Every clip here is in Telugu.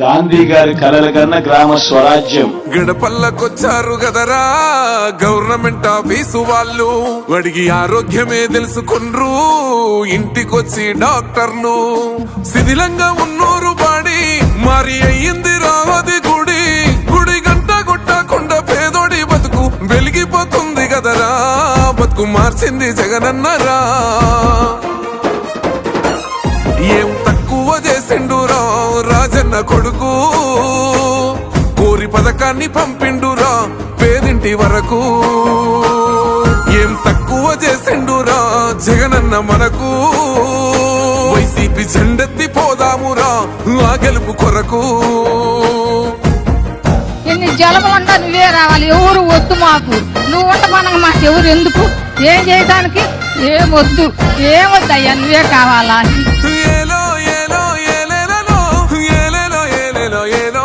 గాంధీ గారి కలల కన్నా గ్రామ స్వరాజ్యం. గడపల్లకొచ్చారు గదరా గవర్నమెంట్ ఆఫీసు వాళ్ళు, అడిగి ఆరోగ్యమే తెలుసుకుండ్రు ఇంటికొచ్చి డాక్టర్లు. శిథిలంగా ఉన్నూరు బాడి మరి అయ్యింది రావది గుడి, గుడి గంట కొట్టకుండా పేదోడి బతుకు వెలిగిపోతుంది గదరా, బతుకు మార్చింది జగనన్నరా. ఏం తక్కువ చేసిండురా రాజన్న కొడుకు, కోరి పథకాన్ని పంపిండురా పేదింటి వరకు. ఏం తక్కువ చేసిండురా జగనన్న మనకు, వైసీపీ జెండెత్తి పోదామురా ఆ గెలుపు కొరకు. ఎన్ని జలములంతా నువ్వే రావాలి, ఎవరు వద్దు మాకు, నువ్వు ఉండమనగా మాకు ఎవరు ఎందుకు, ఏం చేయడానికి ఏమొద్దు, ఏమొద్దయ్యా నువ్వే కావాలా. ఏలో ఏలో ఏలేలలో ఏలేలో ఏలేలో ఏలో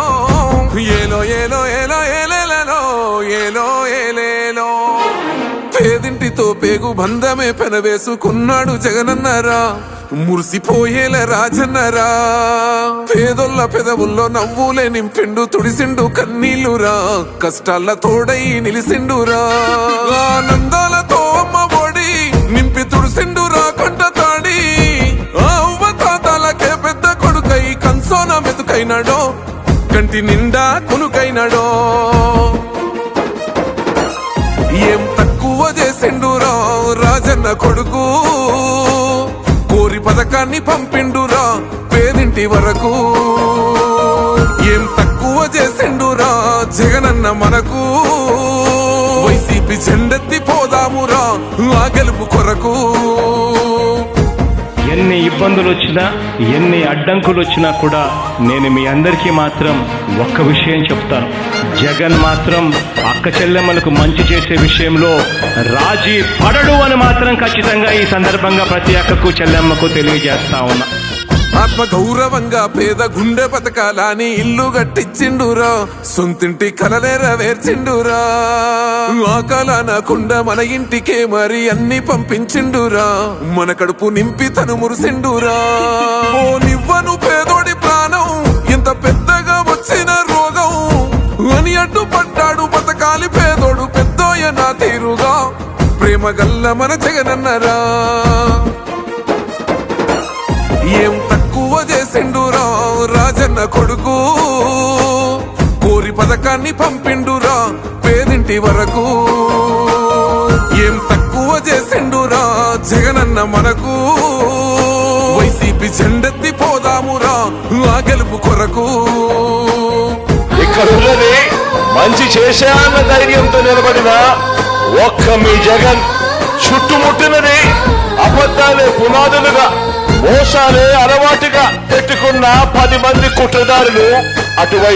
ఏలో ఏలో ఏలో ఏలేలలో ఏలో ఏలేలో. పేదింటితో పేగు బంధమే పెనవేసుకున్నాడు జగనన్నరా, మురిసిపోయేల రాజన్నరా. పేదొల్ల పెదవుల్లో నవ్వులే నింపిండు, తుడిసిండు కన్నీళ్లురా, కష్టాల తోడై నిలిసిండురా. ఆనందాలతో అమ్మ ఒడి నింపి తుడిసిండురా కంట తాడి, అవ్వ తాతలకే పెద్ద కొడుకై కన్సోన మెతుకైనాడో, కంటి నిండా కునుకైనాడో. ఏం తక్కువ చేసిండురా రాజన్న కొడుకు, కోరి పథకాన్ని పంపిండురా పేదింటి వరకు. ఏం తక్కువ చేసిండురా జగనన్న మనకు, వైసీపీ జెండెత్తి పోదామురా ఆ గెలుపు కొరకు. ఎన్ని ఇబ్బందులు వచ్చినా ఎన్ని అడ్డంకులు వచ్చినా కూడా నేను మీ అందరికీ మాత్రం ఒక్క విషయం చెప్తాను, జగన్ మాత్రం అక్క చెల్లెమ్మలకు మంచి చేసే విషయంలో రాజీ పడడు అని మాత్రం ఖచ్చితంగా ఈ సందర్భంగా ప్రతి అక్కకు చెల్లెమ్మకు తెలియజేస్తా ఉన్నా. ఆత్మ గౌరవంగా పేద గుండె బతకాలని ఇల్లు కట్టించిండురా, సొంతింటి కలనేరవేర్చిండురా. ఆకలనకుండా మన ఇంటికే మరి అన్ని పంపించిండురా, మన కడుపు నింపి తను మురిసిండురా. ఓ నివ్వను పేదోడి ప్రాణం ఇంత పెద్దగా వచ్చిన రోగం అని అడ్డుపడ్డాడు బతకాలి పేదోడు పెద్దోయ నా తీరుగా, ప్రేమ గల్ల మన జగనన్నరా. ఏం తక్కువ చేసిండురా రాజన్న కొడుకు, కోరి పథకాన్ని పంపిండురా పేదింటి వరకు. ఏం తక్కువ చేసిండురా జగనన్న మనకు, వైసీపీ జెండెత్తి పోదామురా ఆ గెలుపు కొరకు. ఇక్కడున్నది మంచి చేశాన్న ధైర్యంతో నిలబడిన ఒక్క మీ జగన్, చుట్టుముట్టినది అబద్ధాలే పునాదులుగా మోసాలే అలవాటుగా పెట్టుకున్న 10 మంది కుట్రదారులు అటువైపు